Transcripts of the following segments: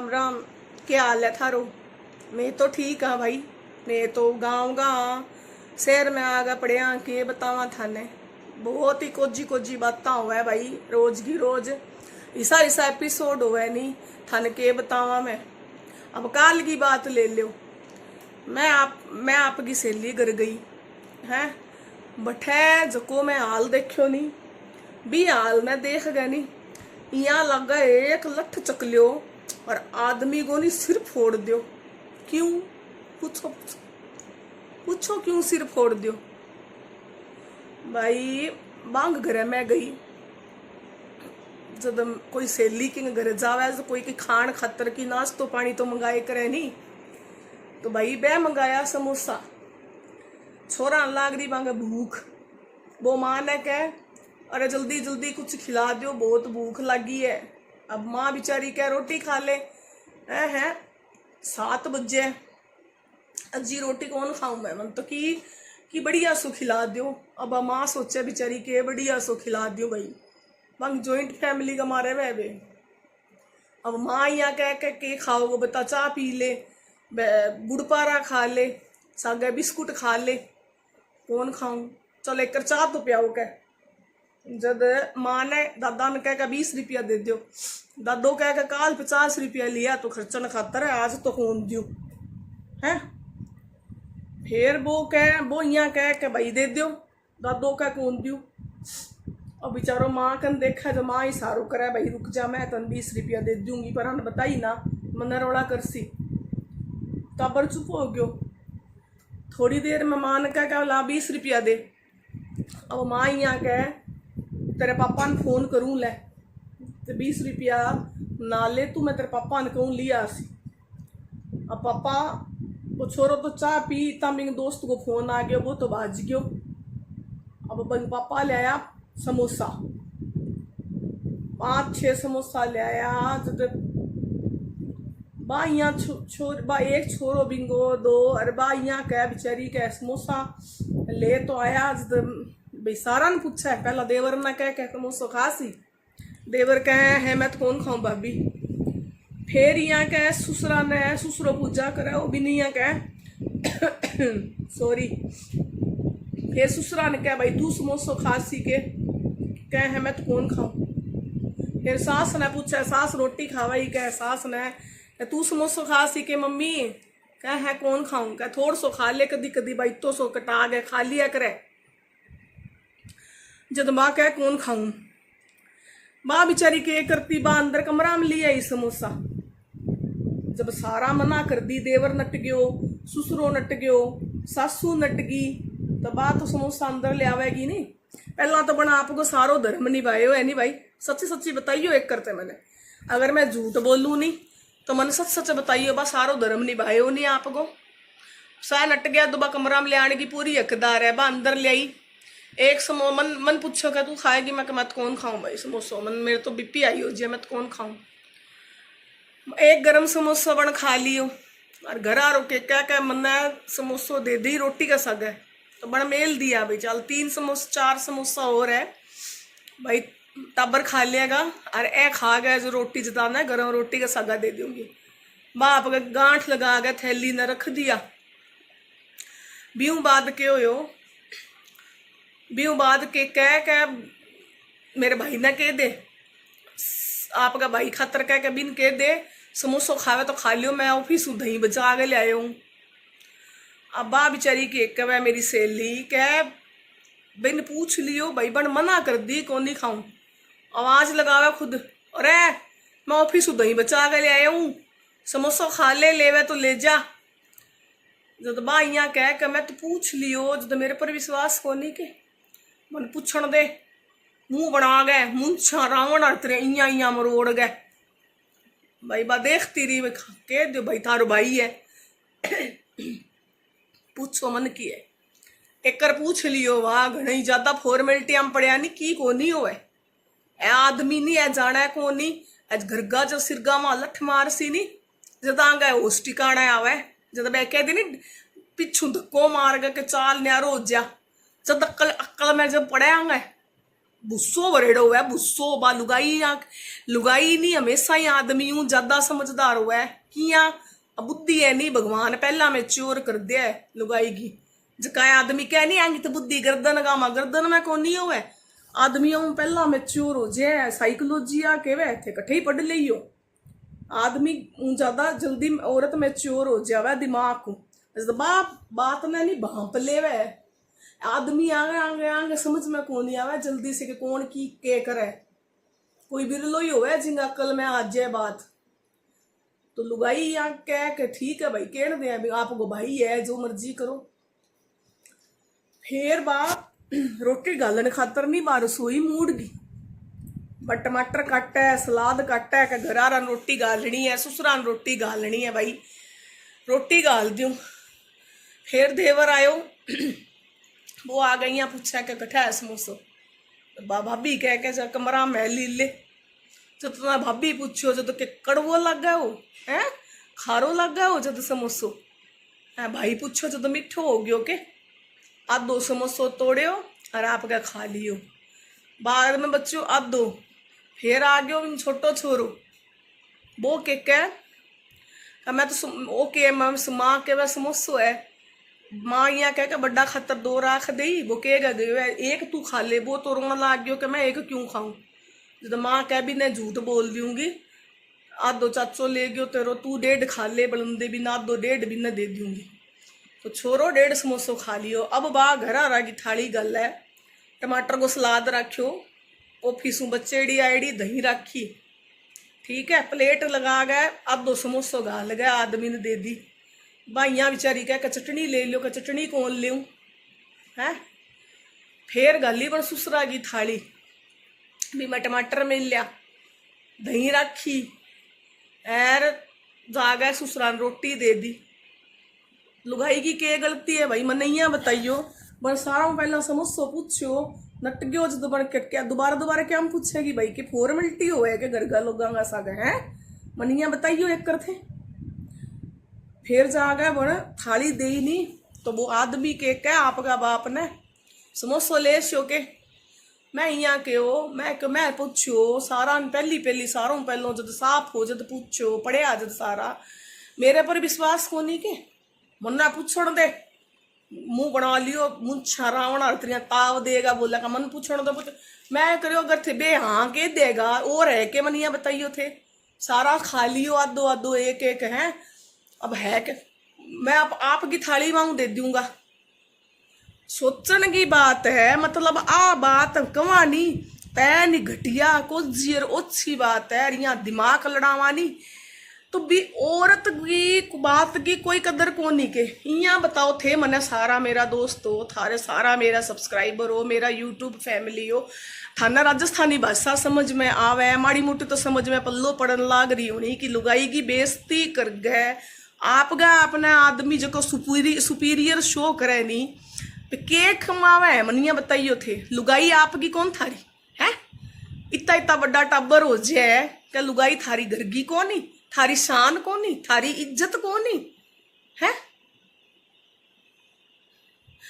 राम राम। क्या हाल है थारो? मैं तो ठीक हाँ भाई। मैं तो गाँव गा शहर में आगा पढ़िया के बतावा थाने। बहुत ही कोजी कोजी बात हुआ है भाई, रोज की रोज ऐसा ऐसा एपिसोड हुआ है नहीं थाने के बतावा मैं। अब काल की बात ले लो। मैं आपकी सहेली घर गई है बठे जको मैं हाल देखो नहीं भी हाल में देख गए नहीं। यहाँ लगा एक लठ चक लियो और आदमी को नहीं सिर फोड़ दियो। क्यों? पूछो पूछो पूछो क्यों सिर फोड़ दियो भाई। बांग घर में गई जब कोई सहेली के घर जावे तो कोई की खान खातर की नाश्तो पानी तो मंगाए करे नहीं। तो भाई बे मंगाया समोसा। छोरा लाग रही बांगे भूख। वो माँ ने कह अरे जल्दी जल्दी कुछ खिला दो, बहुत भूख लगी है। अब माँ बेचारी कह रोटी खा ले। है 7 बजे अजी रोटी कौन खाऊं मैं? मन तो कि बढ़िया सो खिला दो। अब माँ सोचे बेचारी के बढ़िया सो खिला दो भाई। बंग जॉइंट फैमिली का मारे वह बे। अब माँ यहाँ कह के खाओगे बता? चाह पी ले, गुड़पारा खा ले, सागे बिस्कुट खा ले। कौन खाऊं? चल एक चाह तो पियाओ कह। जब माँ ने दादा ने कह 20 रुपया दे दो। दादो कह के काल 50 रुपया लिया तो खर्चन खातर है, आज तो कौन दो है। फिर वो यहाँ कह के भाई दे दो। दादो कह कौन दो। और बेचारो माँ कन देखा जो माँ इशारो करे भाई रुक जा मैं तन 20 रुपया दे दूंगी, पर हमने बताई ना मन रोड़ा करसी। तबर चुप हो गयो। थोड़ी देर में माँ ने कह ला 20 रुपया दे। अब माँ यहाँ कह तेरे पापा ने फोन करूँ ले तो 20 रुपया ना ले तू, मैं तेरे पापा ने कहूँ लिया सी। अब पापा वो छोरो तो चाह पी तमिंग दोस्त को फोन आ गयो, वो तो बाज गयो। अब बन पापा ले आया समोसा, 5-6 समोसा ले आया। बा यहाँ बा एक छोरो बिंगो 2 अरे बा यहाँ कह बेचारी कह समोसा ले तो आया। भाई सारा ने पूछा है पहला देवर ने कह समोसा खासी। देवर कह है मैं तो कौन खाऊं भाभी। फिर यहाँ कह ससुरा ने ससुरो पूजा करे वो भी नहीं यहाँ कह सॉरी। फिर ससुरा ने कह भाई तू समोसा खासी के कह है मैं तो कौन खाऊं। फिर सास ने पूछा, सास रोटी खावाई कह सास ने तू समोसा खासी के मम्मी कह है कौन खाऊं। कह थोड़ सो खा ले कदी कदी भाई तो सो कटा गए खा लिया करे। जब माँ कह कौन खाऊं, माँ बेचारी के करती बा अंदर कमरा में लिया ही समोसा। जब सारा मना कर दी, देवर नट गयो, ससुरो नट गयो, सासू नट गई, तो बात तो समोसा अंदर ले आवेगी नहीं। पहला तो बना आपको सारो धर्म निभायो है नहीं भाई। सच्ची सच्ची बताइयो एक करते मैंने। अगर मैं झूठ बोलूँ नहीं तो मन सच सच बताइयो बा सारो धर्म निभायो नहीं आपको। सा नट गया दुबा कमरा में ले आने की पूरी हकदार है। बा अंदर ले आई एक मन पूछो क्या तू खाएगी? मैं तो कौन खाऊं भाई समोसा। मन मेरे तो बीपी आई हो जी, मैं तो कौन खाऊं। एक गरम समोसा बन खा लियो और घर आ रोके क्या मन समोसा दे दी। रोटी का सग है तो बड़ा मेल दिया भाई। चल 3 समोसा 4 समोसा और है भाई, टाबर खा लिएगा। और ए खा गया जो रोटी जताना है गरम रोटी का सगा दे दूंगी। बाप का गांठ लगा गया थैली ने रख दिया। ब्यूं बाद के हो ब्यूं बाद के कह मेरे भाई ने कह दे, आपका भाई खातर कह बिन कह दे समोसा खावे तो खा लियो, मैं ऑफिस दही बचा के ले आया हूँ। अब बा बेचारी के कह मेरी सहेली कह बिन पूछ लियो भाई बन मना कर दी कौन नहीं खाऊं। आवाज लगावे खुद, अरे मैं ऑफिस दही बचा के ले आया हूँ, समोसा खा लेवे तो ले जा। जब बा यहाँ कह मैं तो पूछ लियो जब मेरे पर विश्वास को नहीं के मन पूछण दे। मुंह बना गए मुंछा रावण तेरे इया मरोड़ गए भाई। बा देखती रही कह दो भाई थारो भाई है पूछो मन की है। एक पूछ लियो वाह घनी ज्यादा फॉर्मेलिटी हम पड़िया नहीं की को नहीं हो आदमी नहीं है जाना को नहीं। आज घरगा जब सिरगा में लठ मार सी नहीं जद आगे होश टिकाना आवे। जब मैं कह दी नहीं पिछू धक्को मार गया के चाल न्यारो हो जा। जब अक्ल में जब पड़े आगे बुस्सो वरेड़ो है बुस्सो बा लुगाई नहीं हमेशा ही आदमी हूं ज्यादा समझदार हुआ है किया बुद्धि है नहीं भगवान पहला में चोर कर दिया है लुगाई की जका आदमी कह नहीं आएंगी तो बुद्धि गर्दन गामा गर्दन में कौन नहीं हुआ आदमी पहला में चोर हो जाए साइकोलॉजी के वे थे कट्ठे ही पढ़ लियो आदमी ज्यादा जल्दी औरत में चोर हो जावे दिमाग को बात ने नहीं भाप ले वे आदमी आगे आगे आगे समझ में कौन नहीं आवे जल्दी से कि कौन की के करे कोई बिरलो ही होवे जिंगा कल में आ जाए बात तो लुगाई यहाँ कह के ठीक है भाई कह दे आपको भाई है जो मर्जी करो फिर बात रोटी गालन खातर नहीं बार रसोई मूड गई बट टमाटर कट है सलाद कट है कि घरा रोटी गालनी है ससुरा रोटी गालनी है भाई रोटी गाल दूँ फिर देवर आयो वो आ गई पूछा कि कट्ठा है समोसो भाभी कह के कमरा में ली ले जो तो भाभी पूछो जो तो के कड़वो लग गया हो है खारो लग गया हो जब समोसो है भाई पूछो जो तो मिठो हो गयो के आधो समोसो तोड़ियो और आप क्या खा लियो बाद में बच्चों आधो फिर आ गयो छोटो छोरो वो के कह मैं तो ओके माँ के वह समोसो है माँ यहाँ कह के बड़ा खतर दो राख दी वो कहेगा एक तू खा ले वो तो रोना लाग गयो कि मैं एक क्यों खाऊं जब माँ कह भी मैं झूठ बोल दूंगी आधो चाचो ले गयो तेरो तू 1.5 खा ले बलंदे भी ना 2.5 भी न दे दूंगी तो छोरो 1.5 समोसो खा लियो अब बा घर आ की थाली गल है टमाटर को सलाद रखियो वो फीसू बच्चेड़ी आईडी दही रखी ठीक है प्लेट लगा गए आधो समोसो गाल गए आदमी ने दे दी भाइयाँ बेचारी कह चटनी ले लो चटनी कौन ले है फिर गाली बन ससुरा की थाली भी मैं टमाटर मिल लिया दही रखी एर जा गए ससुरा ने रोटी दे दी लुगाई की क्या गलती है भाई मनैया बताइयो बन सारा पहला समोसो पूछो नट गयो जो बन क्या दोबारा क्या हम पूछेगी भाई कि फॉर्मेलिटी हो है कि घर का लोग साग है मनैया बताइयो एक करते फिर जा गए बन थाली दे ही नहीं तो वो आदमी के क्या आपका बाप ने समोसो ले शो के मैं यहाँ के हो मैं पूछो सारा पहली सारों पहलों जब साफ हो जब पूछो पढ़िया जब सारा मेरे पर विश्वास को नहीं के मन्ना पूछण दे मुंह बना लियो मुंछा रावण तेरिया ताव देगा बोला का मन पूछण दो मैं करो अगर थे बे हाँ के देगा और है के मनिया बताइयो थे सारा खा लियो आधो आधो एक एक है अब है कि मैं आपकी थाली मांग दे दूंगा सोचने की बात है मतलब आ बात कवानी पैनी घटिया को जीर ओछी बात है यहाँ दिमाग लड़ावानी तो भी औरत की बात की कोई कदर कौन नहीं के यहाँ बताओ थे मने सारा मेरा दोस्त हो थारे सारा मेरा सब्सक्राइबर हो मेरा यूट्यूब फैमिली हो थाना राजस्थानी भाषा समझ में आवे माड़ी मोटी तो समझ में पल्लो पड़न लाग रही होनी कि लुगाई की बेइज्जती कर गए आपका अपना आदमी जो सुपीरियर शो करे नहीं के खमावे है मनिया बताइयो थे लुगाई आपकी कौन थारी है इतना बड़ा टाबर हो जाए क्या लुगाई थारी घर की कौन नहीं थारी शान कौन नहीं थारी इज्जत कौन नहीं है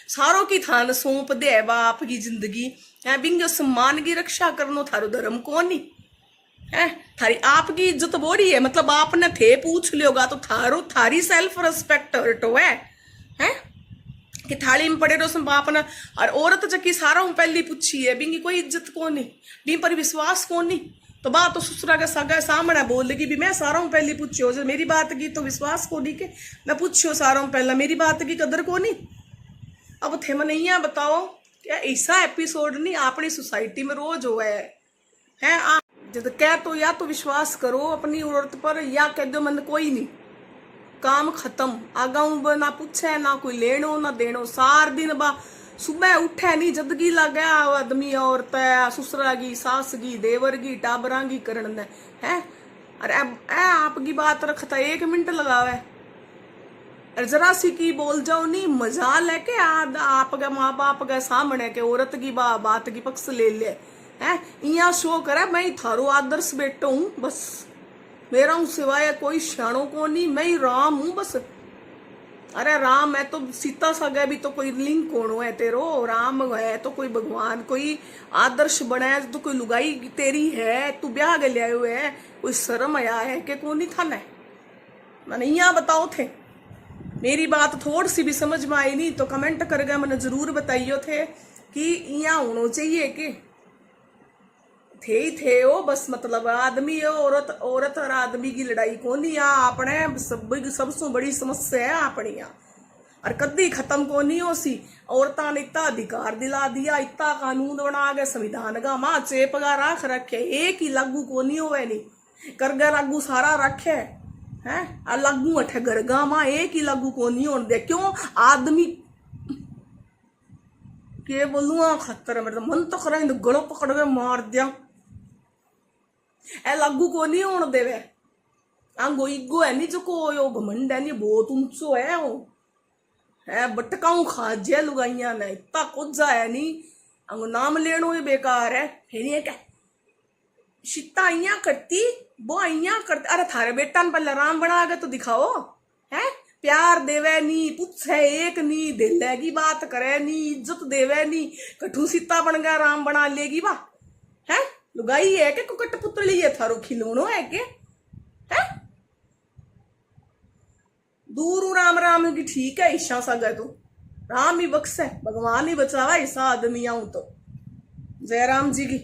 सारों की थान सौंप दे बाप की जिंदगी है बिंग सम्मान की रक्षा करनो थारो धर्म कौन नहीं है थारी आपकी इज्जत बोड़ी है मतलब आपने थे पूछ लियोगा तो थारी सेल्फ रिस्पेक्ट हर्टो है कि थाली में पड़े रहो बाप ने और औरत जबकि सारा पहली पूछी है बिंगी कोई इज्जत कौन नहीं बिंग पर विश्वास कौन नहीं तो बात तो ससुरा के सगा सामने बोल लगी भी मैं सारा पहली पूछो जो मेरी बात की तो विश्वास को नहीं के मैं पूछो सारा पहला मेरी बात की कदर को नहीं अब थे मनैया बताओ क्या ऐसा एपिसोड नहीं अपनी सोसाइटी में रोज हुआ है जब कह तो या तो विश्वास करो अपनी औरत पर या कह दो मन कोई नहीं काम खत्म आगा ना पूछे ना कोई लेनो ना देनो सार दिन बा सुबह उठे नहीं जदगी लगे आदमी औरत ससुरा की सास की देवर की टाबरा की करण है अरे आपकी बात रखता 1 मिनट लगावे अरे जरा सी की बोल जाओ नहीं मजा लेके आपके माँ बाप के सामने के औरत की बात की पक्ष ले ले है यहाँ शो करे मैं थारो आदर्श बेटो हूँ बस मेरा हूँ सिवाय कोई शाणों को नहीं मैं ही राम हूँ बस अरे राम है तो सीता सगे भी तो कोई लिंग कौन है तेरो, राम है तो कोई भगवान कोई आदर्श बनाया तो कोई लुगाई तेरी है, तू ब्याह के लिया हुए है, कोई शर्म आया है कि कौन नहीं था मैंने यहाँ बताओ थे। मेरी बात थोड़ी सी भी समझ में आई नहीं तो कमेंट करके मैंने जरूर बताइयो थे कि यहाँ होना चाहिए कि थे ही थे वो बस, मतलब आदमी औरत औरत और आदमी की लड़ाई को नहीं यहाँ अपने सबसे बड़ी समस्या है अपनी यहाँ, और कदी खत्म को नहीं हो सी। औरतां ने इतना अधिकार दिला दिया, इतना कानून बना के संविधान का माँ चेपगा रख रखे, एक ही लागू को नहीं होवे नहीं करगा लागू सारा रखे है लागू अठे गरगा माँ एक ही लागू को नहीं होने दे। क्यों आदमी के बोलूआ खतर मतलब मन तो करें तो गलो पकड़ के मार दिया, ए लागू को नहीं होने देवे। आंगो इगो है नहीं जो को यो घमंड है नहीं बहुत ऊंचो है वो है, बटकाऊ खा जे लुगाइया ने इतना कुछ है नहीं, आंगो नाम लेनो ही बेकार है। फिर ये क्या शिता आइया करती वो आइया करती, अरे थारे बेटा ने पहले राम बना के तो दिखाओ है, प्यार देवे नी पूछे एक नी दिले की बात करे नी इज्जत देवे नी, कठू सीता बन गया राम बना लेगी बा है, लुगाई है के कुकट पुतली है थारो खिलौनो है के है। दूर राम राम की ठीक है ईशा सा गए तो राम ही बख्श है भगवान ही बचावा ऐसा आदमी आऊं तो। जय राम जी की।